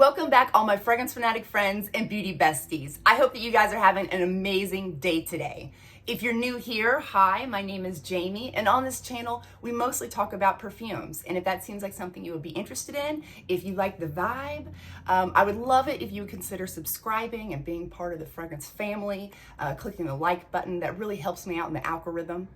Welcome back, all my fragrance fanatic friends and beauty besties. I hope that you guys are having an amazing day today. If you're new here, hi, my name is Jamie, and on this channel, we mostly talk about perfumes. And if that seems like something you would be interested in, if you like the vibe, I would love it if you would consider subscribing and being part of the fragrance family, clicking the like button. That really helps me out in the algorithm.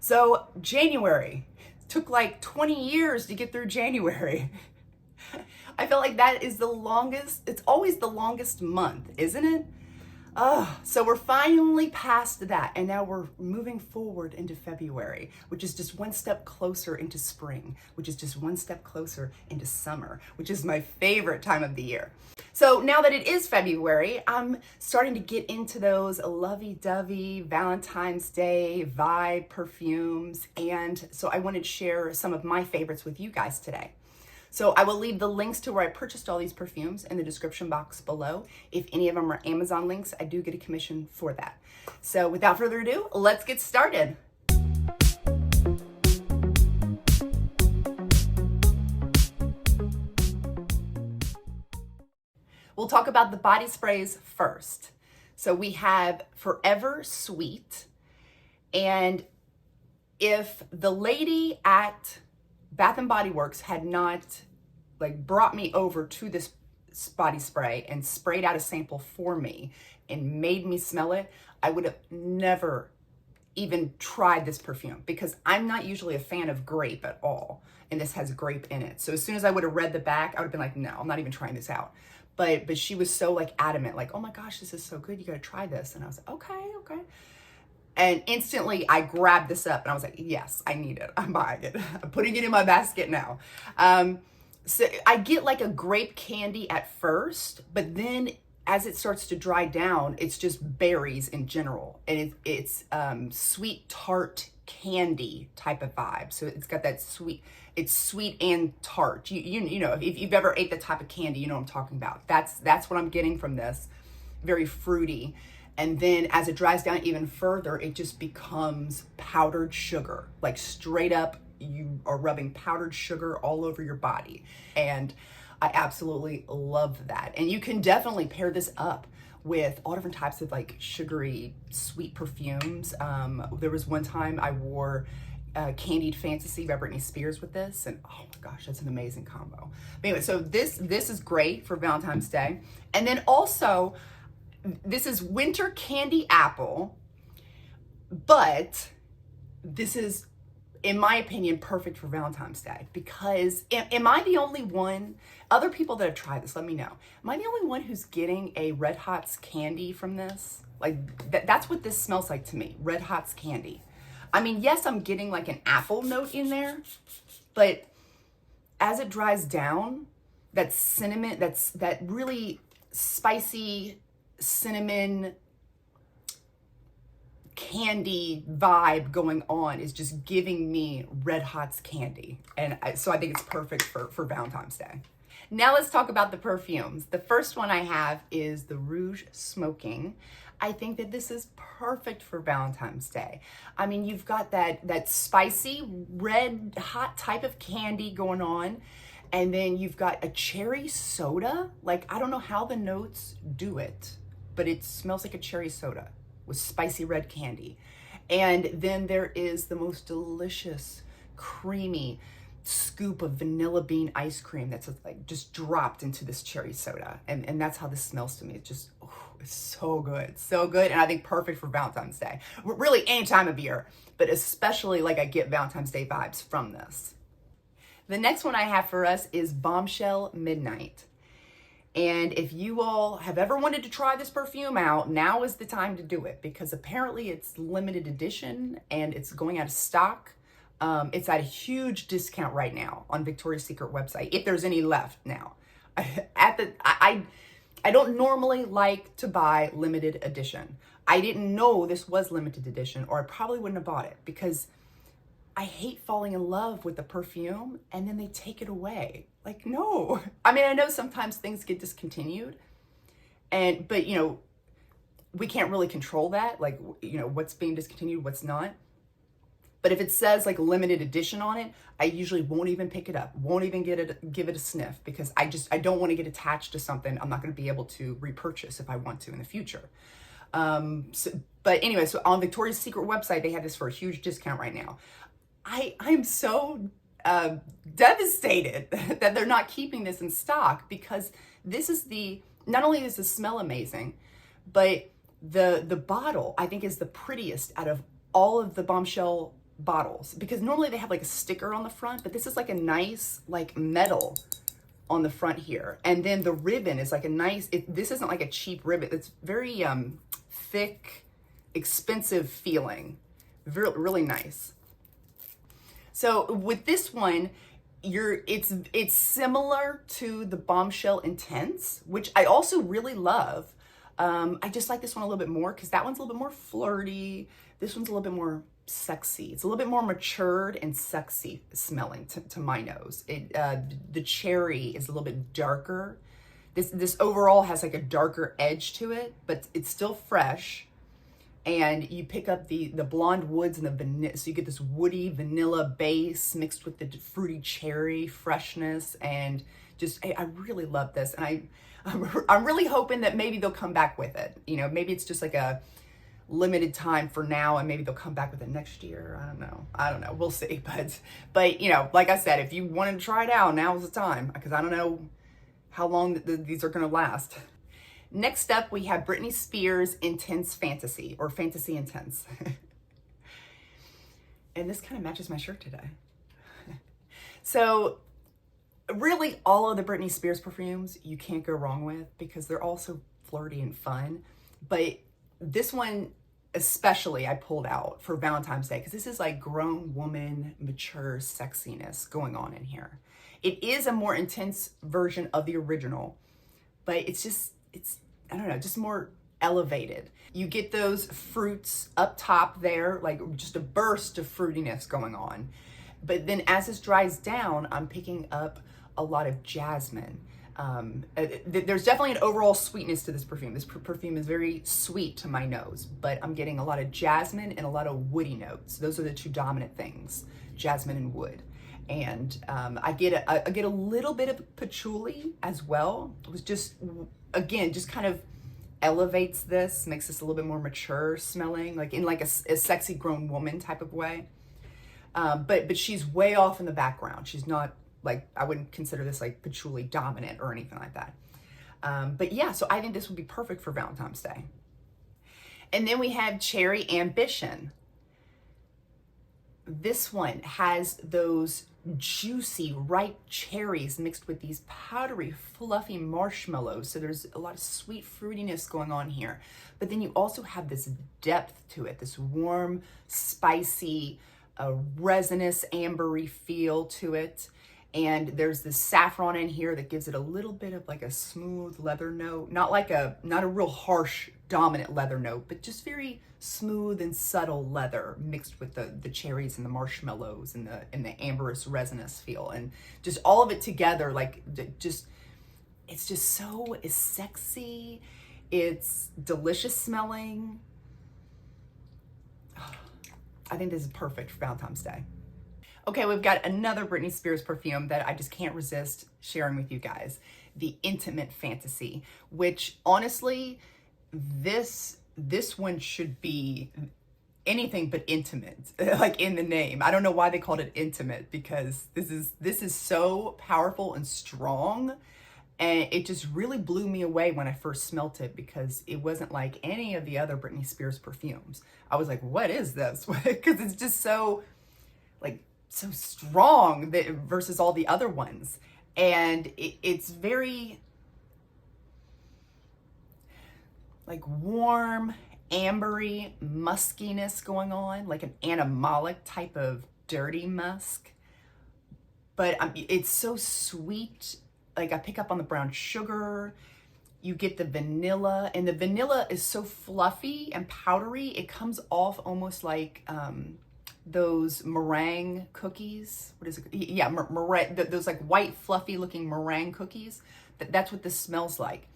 So January, took like 20 years to get through January. I feel like that is the longest, it's always the longest month, isn't it? So we're finally past that, and now we're moving forward into February, which is just one step closer into spring, which is just one step closer into summer, which is my favorite time of the year. So now that it is February, I'm starting to get into those lovey-dovey Valentine's Day vibe perfumes, and so I wanted to share some of my favorites with you guys today. So I will leave the links to where I purchased all these perfumes in the description box below. If any of them are Amazon links, I do get a commission for that. So without further ado, let's get started. We'll talk about the body sprays first. So we have Forever Sweet. And if the lady at Bath and Body Works had not brought me over to this body spray and sprayed out a sample for me and made me smell it, I would have never even tried this perfume, because I'm not usually a fan of grape at all, and this has grape in it. So as soon as I would have read the back, I would have been like, no, I'm not even trying this out. But she was so adamant, oh my gosh, this is so good, you gotta try this. And I was like, okay. And instantly I grabbed this up and I was like, yes, I need it. I'm buying it. I'm putting it in my basket now. So I get a grape candy at first, but then as it starts to dry down, it's just berries in general. And it's sweet tart candy type of vibe. So it's got that sweet, it's sweet and tart. You know, if you've ever ate that type of candy, you know what I'm talking about. That's what I'm getting from this. Very fruity. And then as it dries down even further, it just becomes powdered sugar. Straight up, you are rubbing powdered sugar all over your body. And I absolutely love that. And you can definitely pair this up with all different types of sugary, sweet perfumes. There was one time I wore Candied Fantasy by Britney Spears with this, and oh my gosh, that's an amazing combo. But anyway, so this is great for Valentine's Day. And then also, this is Winter Candy Apple, but this is, in my opinion, perfect for Valentine's Day, because am I the only one, other people that have tried this, let me know, am I the only one who's getting a Red Hot's candy from this? That's what this smells like to me, Red Hot's candy. I mean, yes, I'm getting an apple note in there, but as it dries down, that cinnamon, that really spicy cinnamon candy vibe going on is just giving me Red Hot's candy. And so I think it's perfect for Valentine's Day. Now let's talk about the perfumes. The first one I have is the Rouge Smoking. I think that this is perfect for Valentine's Day. I mean, you've got that spicy red hot type of candy going on. And then you've got a cherry soda. I don't know how the notes do it, but it smells like a cherry soda with spicy red candy. And then there is the most delicious, creamy scoop of vanilla bean ice cream that's just dropped into this cherry soda. And that's how this smells to me. It's just, it's so good, so good. And I think perfect for Valentine's Day. Really any time of year, but especially I get Valentine's Day vibes from this. The next one I have for us is Bombshell Midnight. And if you all have ever wanted to try this perfume out, now is the time to do it, because apparently it's limited edition and it's going out of stock. It's at a huge discount right now on Victoria's Secret website, if there's any left now. I don't normally like to buy limited edition. I didn't know this was limited edition, or I probably wouldn't have bought it, because I hate falling in love with the perfume and then they take it away. No. I mean, I know sometimes things get discontinued, but we can't really control that. What's being discontinued, what's not. But if it says like limited edition on it, I usually won't even pick it up, won't even give it a sniff, because I don't want to get attached to something I'm not going to be able to repurchase if I want to in the future. But anyway, so on Victoria's Secret website, they have this for a huge discount right now. I'm so devastated that they're not keeping this in stock, because this is not only does it smell amazing, but the bottle I think is the prettiest out of all of the Bombshell bottles, because normally they have like a sticker on the front, but this is like a nice like metal on the front here, and then the ribbon is like a nice, this isn't like a cheap ribbon, it's very thick, expensive feeling, really nice. So with this one, it's similar to the Bombshell Intense, which I also really love. I just like this one a little bit more because that one's a little bit more flirty. This one's a little bit more sexy. It's a little bit more matured and sexy smelling to my nose. The cherry is a little bit darker. This overall has like a darker edge to it, but it's still fresh. And you pick up the blonde woods and the vanilla, so you get this woody vanilla base mixed with the fruity cherry freshness, and just I really love this, and I'm really hoping that maybe they'll come back with it. You know, maybe it's just like a limited time for now, and maybe they'll come back with it next year. I don't know. We'll see. But you know, like I said, if you wanted to try it out, now is the time, because I don't know how long these are going to last. Next up, we have Britney Spears Intense Fantasy, or Fantasy Intense. And this kind of matches my shirt today. So really all of the Britney Spears perfumes you can't go wrong with, because they're all so flirty and fun. But this one especially I pulled out for Valentine's Day, because this is like grown woman, mature sexiness going on in here. It is a more intense version of the original, but it's I don't know, just more elevated. You get those fruits up top there, like just a burst of fruitiness going on. But then as this dries down, I'm picking up a lot of jasmine. There's definitely an overall sweetness to this perfume. This perfume is very sweet to my nose, but I'm getting a lot of jasmine and a lot of woody notes. Those are the two dominant things, jasmine and wood. And I get a little bit of patchouli as well. It was just, again, just kind of elevates this, makes this a little bit more mature smelling, like in like a sexy grown woman type of way. But she's way off in the background. She's not like, I wouldn't consider this like patchouli dominant or anything like that. But yeah, so I think this would be perfect for Valentine's Day. And then we have Cherry Ambition. This one has those juicy, ripe cherries mixed with these powdery, fluffy marshmallows. So there's a lot of sweet fruitiness going on here. But then you also have this depth to it, this warm, spicy, resinous, ambery feel to it. And there's this saffron in here that gives it a little bit of like a smooth leather note, not a real harsh, dominant leather note, but just very smooth and subtle leather mixed with the cherries and the marshmallows and the amberous resinous feel, and just all of it together, like it's just so sexy. It's delicious smelling. I think this is perfect for Valentine's Day. Okay, we've got another Britney Spears perfume that I just can't resist sharing with you guys. The Intimate Fantasy, which honestly, this one should be anything but intimate, like in the name. I don't know why they called it intimate, because this is so powerful and strong. And it just really blew me away when I first smelt it, because it wasn't like any of the other Britney Spears perfumes. I was like, what is this? Because it's just so strong versus all the other ones. And it's very like warm, ambery muskiness going on, like an animalic type of dirty musk. But it's so sweet. Like I pick up on the brown sugar. You get the vanilla, and the vanilla is so fluffy and powdery. It comes off almost like those meringue cookies. What is it? Yeah, meringue. Those like white, fluffy looking meringue cookies. That's what this smells like.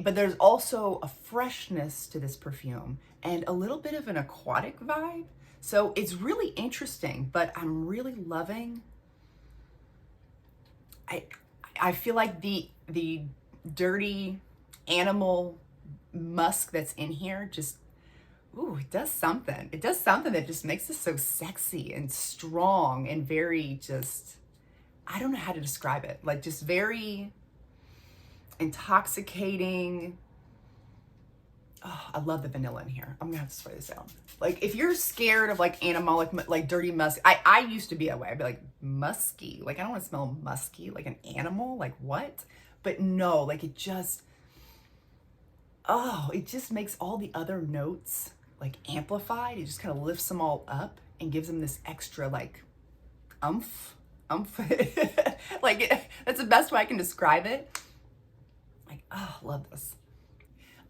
But there's also a freshness to this perfume and a little bit of an aquatic vibe. So it's really interesting, but I'm really loving, I feel like the dirty animal musk that's in here just, ooh, it does something. It does something that just makes it so sexy and strong and very just, I don't know how to describe it. Like just very intoxicating. Oh, I love the vanilla in here. I'm gonna have to spray this out. Like if you're scared of like animalic, like dirty musk, I used to be that way. I'd be like, musky. Like I don't want to smell musky, like an animal, like what? But no, like it just, oh, it just makes all the other notes like amplified. It just kind of lifts them all up and gives them this extra like umph. Like that's the best way I can describe it. Like, oh, love this.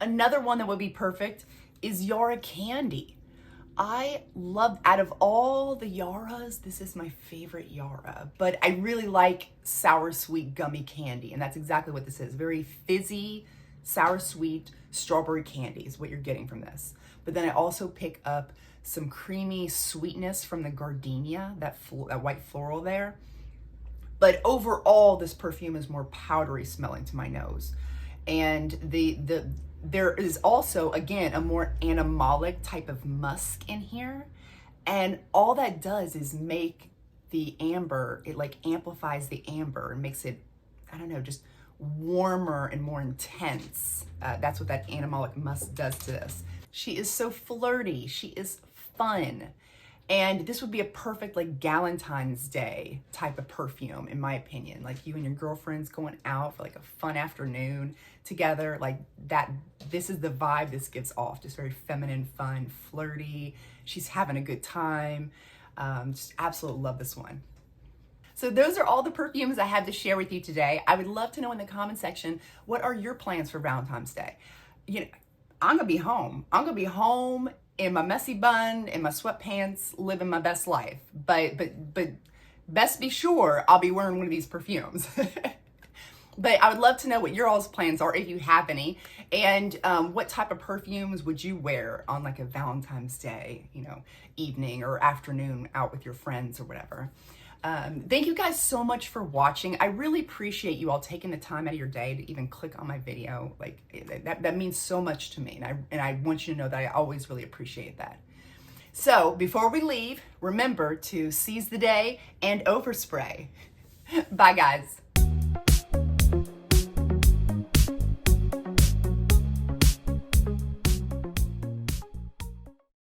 Another one that would be perfect is Yara Candy. I love, out of all the Yaras, this is my favorite Yara, but I really like sour sweet gummy candy, and that's exactly what this is. Very fizzy, sour sweet strawberry candy is what you're getting from this. But then I also pick up some creamy sweetness from the gardenia, that white floral there. But overall, this perfume is more powdery smelling to my nose. And there is also, again, a more animalic type of musk in here. And all that does is make the amber, it like amplifies the amber and makes it, I don't know, just warmer and more intense. That's what that animalic musk does to this. She is so flirty. She is fun. And this would be a perfect like Valentine's Day type of perfume, in my opinion. Like you and your girlfriends going out for like a fun afternoon together, like that. This is the vibe this gives off. Just very feminine, fun, flirty. She's having a good time. Just absolutely love this one. So those are all the perfumes I have to share with you today. I would love to know in the comment section, what are your plans for Valentine's Day? You know, I'm gonna be home. I'm gonna be home in my messy bun, in my sweatpants, living my best life. But best be sure I'll be wearing one of these perfumes. But I would love to know what your all's plans are, if you have any, and what type of perfumes would you wear on like a Valentine's Day, you know, evening or afternoon out with your friends or whatever. Thank you guys so much for watching. I really appreciate you all taking the time out of your day to even click on my video. Like that means so much to me. And I want you to know that I always really appreciate that. So before we leave, remember to seize the day and overspray. Bye guys.